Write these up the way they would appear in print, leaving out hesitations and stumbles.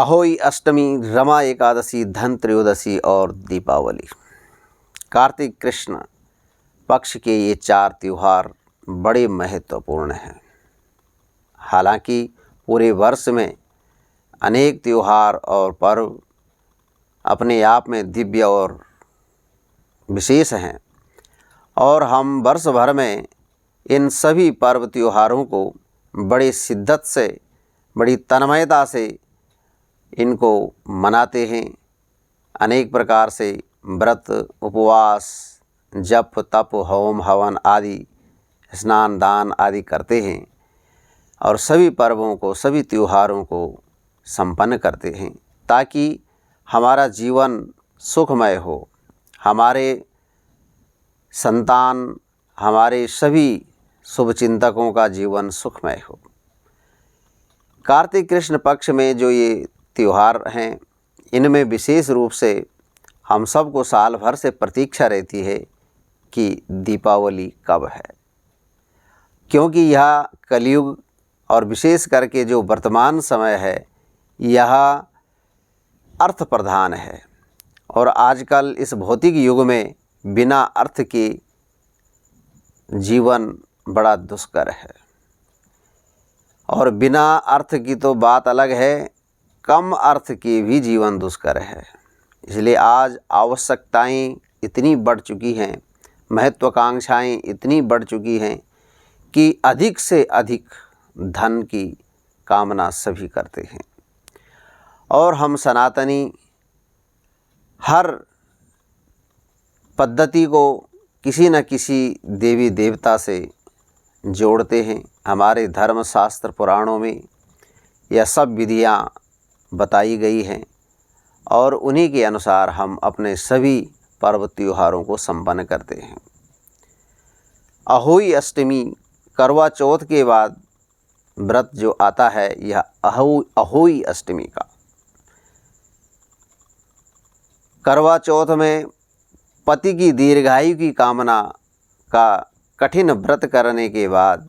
अहोई अष्टमी, रमा एकादशी, धन त्रयोदशी और दीपावली। कार्तिक कृष्ण पक्ष के ये 4 त्यौहार बड़े महत्वपूर्ण हैं। हालांकि पूरे वर्ष में अनेक त्यौहार और पर्व अपने आप में दिव्य और विशेष हैं और हम वर्ष भर में इन सभी पर्व त्योहारों को बड़ी शिद्दत से, बड़ी तन्मयता से इनको मनाते हैं। अनेक प्रकार से व्रत, उपवास, जप, तप, होम, हवन आदि, स्नान, दान आदि करते हैं और सभी पर्वों को, सभी त्योहारों को संपन्न करते हैं ताकि हमारा जीवन सुखमय हो, हमारे संतान, हमारे सभी शुभचिंतकों का जीवन सुखमय हो। कार्तिक कृष्ण पक्ष में जो ये त्यौहार हैं, इनमें विशेष रूप से हम सबको साल भर से प्रतीक्षा रहती है कि दीपावली कब है, क्योंकि यह कलयुग और विशेष करके जो वर्तमान समय है यह अर्थ प्रधान है और आजकल इस भौतिक युग में बिना अर्थ के जीवन बड़ा दुष्कर है और बिना अर्थ की तो बात अलग है, कम अर्थ के भी जीवन दुष्कर है। इसलिए आज आवश्यकताएं इतनी बढ़ चुकी हैं, महत्वाकांक्षाएं इतनी बढ़ चुकी हैं कि अधिक से अधिक धन की कामना सभी करते हैं और हम सनातनी हर पद्धति को किसी न किसी देवी देवता से जोड़ते हैं। हमारे धर्म शास्त्र पुराणों में यह सब विधियां बताई गई हैं और उन्हीं के अनुसार हम अपने सभी पर्व त्योहारों को संपन्न करते हैं। अहोई अष्टमी, करवा चौथ के बाद व्रत जो आता है यह अहोई अष्टमी का। करवा चौथ में पति की दीर्घायु की कामना का कठिन व्रत करने के बाद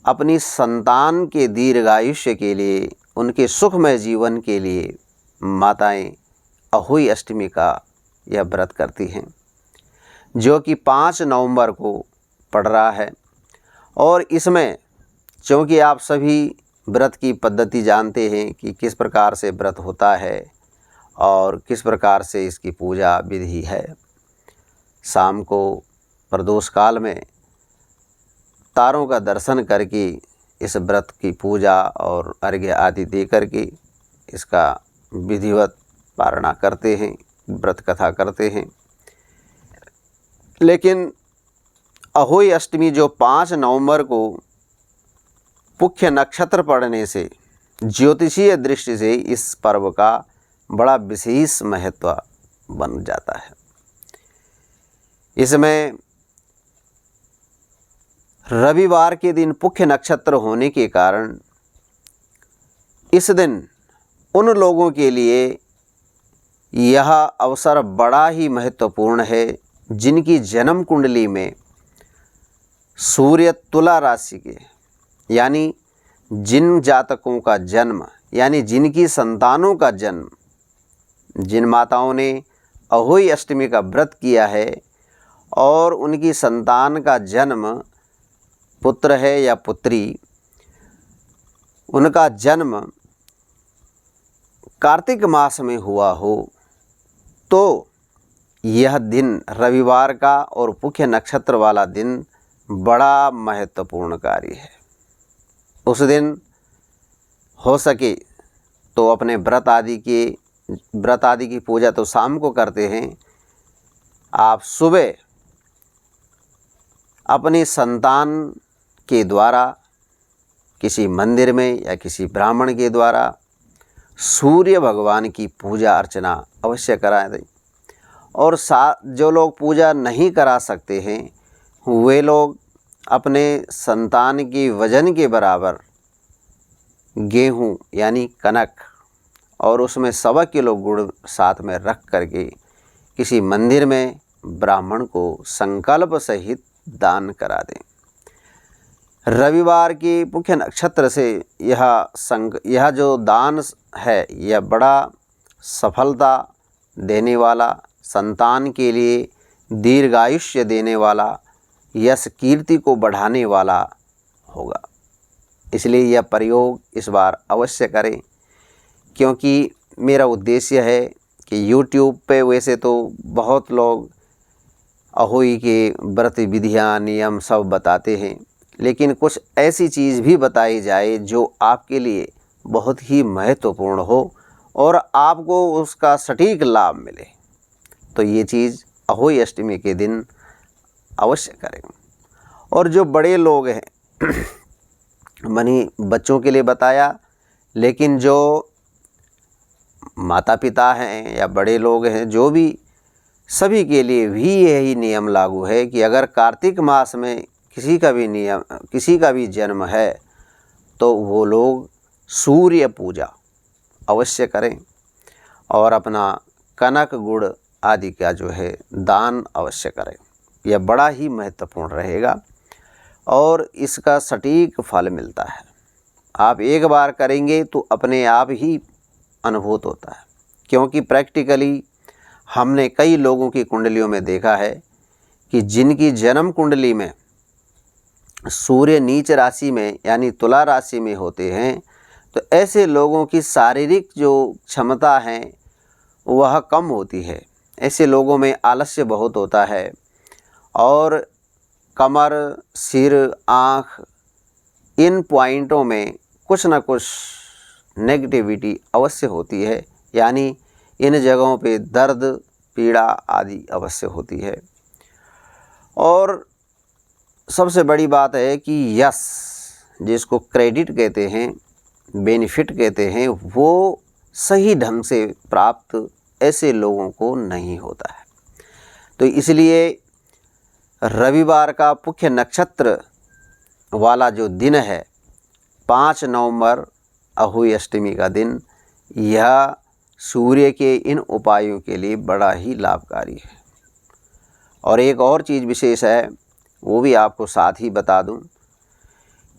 अपनी संतान के दीर्घायुष्य के लिए, उनके सुखमय जीवन के लिए माताएं अहोई अष्टमी का यह व्रत करती हैं, जो कि 5 नवंबर को पड़ रहा है। और इसमें चूँकि आप सभी व्रत की पद्धति जानते हैं कि किस प्रकार से व्रत होता है और किस प्रकार से इसकी पूजा विधि है। शाम को प्रदोष काल में तारों का दर्शन करके इस व्रत की पूजा और अर्घ्य आदि दे करके इसका विधिवत पारणा करते हैं, व्रत कथा करते हैं। लेकिन अहोई अष्टमी जो 5 नवंबर को पुष्य नक्षत्र पड़ने से ज्योतिषीय दृष्टि से इस पर्व का बड़ा विशेष महत्व बन जाता है। इसमें रविवार के दिन पुष्य नक्षत्र होने के कारण इस दिन उन लोगों के लिए यह अवसर बड़ा ही महत्वपूर्ण है जिनकी जन्म कुंडली में सूर्य तुला राशि के, यानी जिन जातकों का जन्म, यानी जिनकी संतानों का जन्म, जिन माताओं ने अहोई अष्टमी का व्रत किया है और उनकी संतान का जन्म पुत्र है या पुत्री, उनका जन्म कार्तिक मास में हुआ हो तो यह दिन रविवार का और पुष्य नक्षत्र वाला दिन बड़ा महत्वपूर्ण कार्य है। उस दिन हो सके तो अपने व्रत आदि की पूजा तो शाम को करते हैं, आप सुबह अपनी संतान के द्वारा किसी मंदिर में या किसी ब्राह्मण के द्वारा सूर्य भगवान की पूजा अर्चना अवश्य करा दें। और जो लोग पूजा नहीं करा सकते हैं वे लोग अपने संतान की वजन के बराबर गेहूं यानी कनक और उसमें 1.25 किलो गुड़ साथ में रख करके किसी मंदिर में ब्राह्मण को संकल्प सहित दान करा दें। रविवार के मुख्य नक्षत्र से यह जो दान है यह बड़ा सफलता देने वाला, संतान के लिए दीर्घायुष्य देने वाला, यश कीर्ति को बढ़ाने वाला होगा। इसलिए यह प्रयोग इस बार अवश्य करें, क्योंकि मेरा उद्देश्य है कि YouTube पे वैसे तो बहुत लोग अहोई के व्रत विधियाँ नियम सब बताते हैं, लेकिन कुछ ऐसी चीज़ भी बताई जाए जो आपके लिए बहुत ही महत्वपूर्ण हो और आपको उसका सटीक लाभ मिले, तो ये चीज़ अहोई अष्टमी के दिन अवश्य करें। और जो बड़े लोग हैं मनी बच्चों के लिए बताया, लेकिन जो माता पिता हैं या बड़े लोग हैं, जो भी सभी के लिए भी यही नियम लागू है कि अगर कार्तिक मास में किसी का भी जन्म है तो वो लोग सूर्य पूजा अवश्य करें और अपना कनक गुड़ आदि का जो है दान अवश्य करें। यह बड़ा ही महत्वपूर्ण रहेगा और इसका सटीक फल मिलता है। आप एक बार करेंगे तो अपने आप ही अनुभूत होता है, क्योंकि प्रैक्टिकली हमने कई लोगों की कुंडलियों में देखा है कि जिनकी जन्म कुंडली में सूर्य नीच राशि में यानी तुला राशि में होते हैं, तो ऐसे लोगों की शारीरिक जो क्षमता है वह कम होती है। ऐसे लोगों में आलस्य बहुत होता है और कमर, सिर, आँख, इन पॉइंटों में कुछ न कुछ नेगेटिविटी अवश्य होती है, यानी इन जगहों पे दर्द, पीड़ा आदि अवश्य होती है। और सबसे बड़ी बात है कि यश, जिसको क्रेडिट कहते हैं, बेनिफिट कहते हैं, वो सही ढंग से प्राप्त ऐसे लोगों को नहीं होता है। तो इसलिए रविवार का मुख्य नक्षत्र वाला जो दिन है 5 नवंबर अहोई अष्टमी का दिन, यह सूर्य के इन उपायों के लिए बड़ा ही लाभकारी है। और एक और चीज़ विशेष है, वो भी आपको साथ ही बता दूं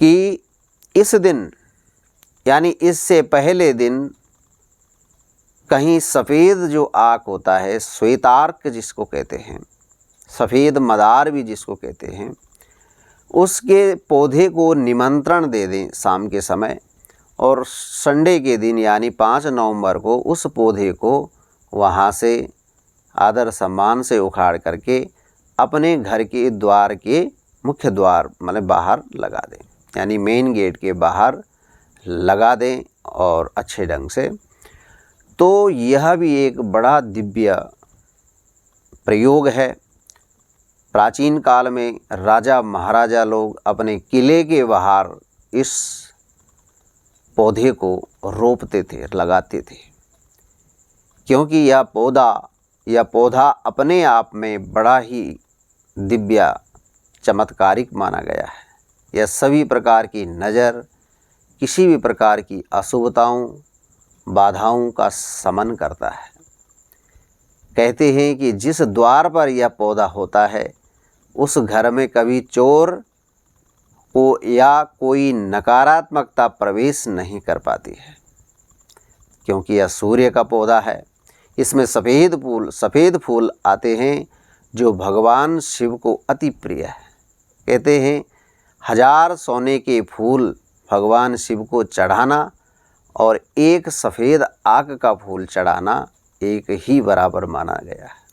कि इस दिन यानी इससे पहले दिन कहीं सफ़ेद जो आक होता है, श्वेतार्क जिसको कहते हैं, सफ़ेद मदार भी जिसको कहते हैं, उसके पौधे को निमंत्रण दे दें शाम के समय, और संडे के दिन यानी 5 नवंबर को उस पौधे को वहाँ से आदर सम्मान से उखाड़ करके अपने घर के द्वार के मुख्य द्वार मतलब बाहर लगा दें, यानी मेन गेट के बाहर लगा दें और अच्छे ढंग से। तो यह भी एक बड़ा दिव्य प्रयोग है। प्राचीन काल में राजा महाराजा लोग अपने किले के बाहर इस पौधे को रोपते थे, लगाते थे, क्योंकि यह पौधा अपने आप में बड़ा ही दिव्य चमत्कारिक माना गया है। यह सभी प्रकार की नज़र, किसी भी प्रकार की अशुभताओं, बाधाओं का शमन करता है। कहते हैं कि जिस द्वार पर यह पौधा होता है उस घर में कभी चोर को या कोई नकारात्मकता प्रवेश नहीं कर पाती है, क्योंकि यह सूर्य का पौधा है। इसमें सफ़ेद फूल आते हैं जो भगवान शिव को अति प्रिय है। कहते हैं 1000 सोने के फूल भगवान शिव को चढ़ाना और एक सफ़ेद आक का फूल चढ़ाना एक ही बराबर माना गया है।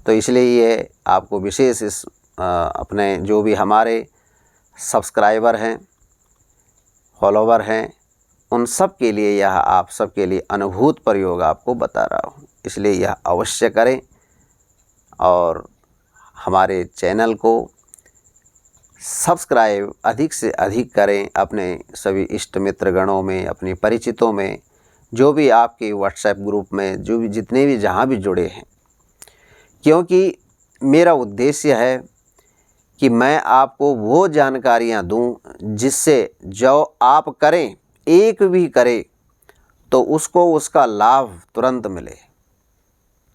तो इसलिए ये आपको विशेष इस अपने जो भी हमारे सब्सक्राइबर हैं, फॉलोवर हैं, उन सब के लिए यह आप सब के लिए अनुभूत प्रयोग आपको बता रहा हूँ। इसलिए यह अवश्य करें और हमारे चैनल को सब्सक्राइब अधिक से अधिक करें। अपने सभी इष्ट मित्र गणों में, अपने परिचितों में, जो भी आपके व्हाट्सएप ग्रुप में जो भी जितने भी जहाँ भी जुड़े हैं, क्योंकि मेरा उद्देश्य है कि मैं आपको वो जानकारियाँ दूं जिससे जो आप करें, एक भी करें तो उसको उसका लाभ तुरंत मिले।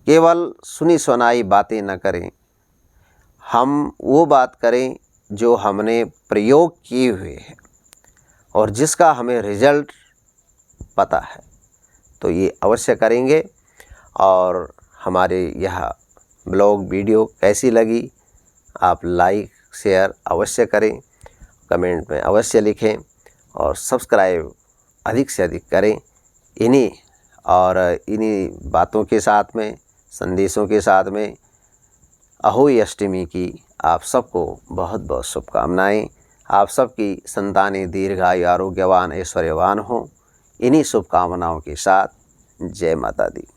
केवल सुनी सुनाई बातें न करें, हम वो बात करें जो हमने प्रयोग किए हुए हैं और जिसका हमें रिजल्ट पता है, तो ये अवश्य करेंगे। और हमारे यह ब्लॉग वीडियो कैसी लगी आप लाइक शेयर अवश्य करें, कमेंट में अवश्य लिखें और सब्सक्राइब अधिक से अधिक करें। इन्हीं बातों के साथ में, संदेशों के साथ में अहोई अष्टमी की आप सबको बहुत बहुत शुभकामनाएं। आप सबकी संतानें दीर्घायु आरोग्यवान ऐश्वर्यवान हों। इन्हीं शुभकामनाओं के साथ जय माता दी।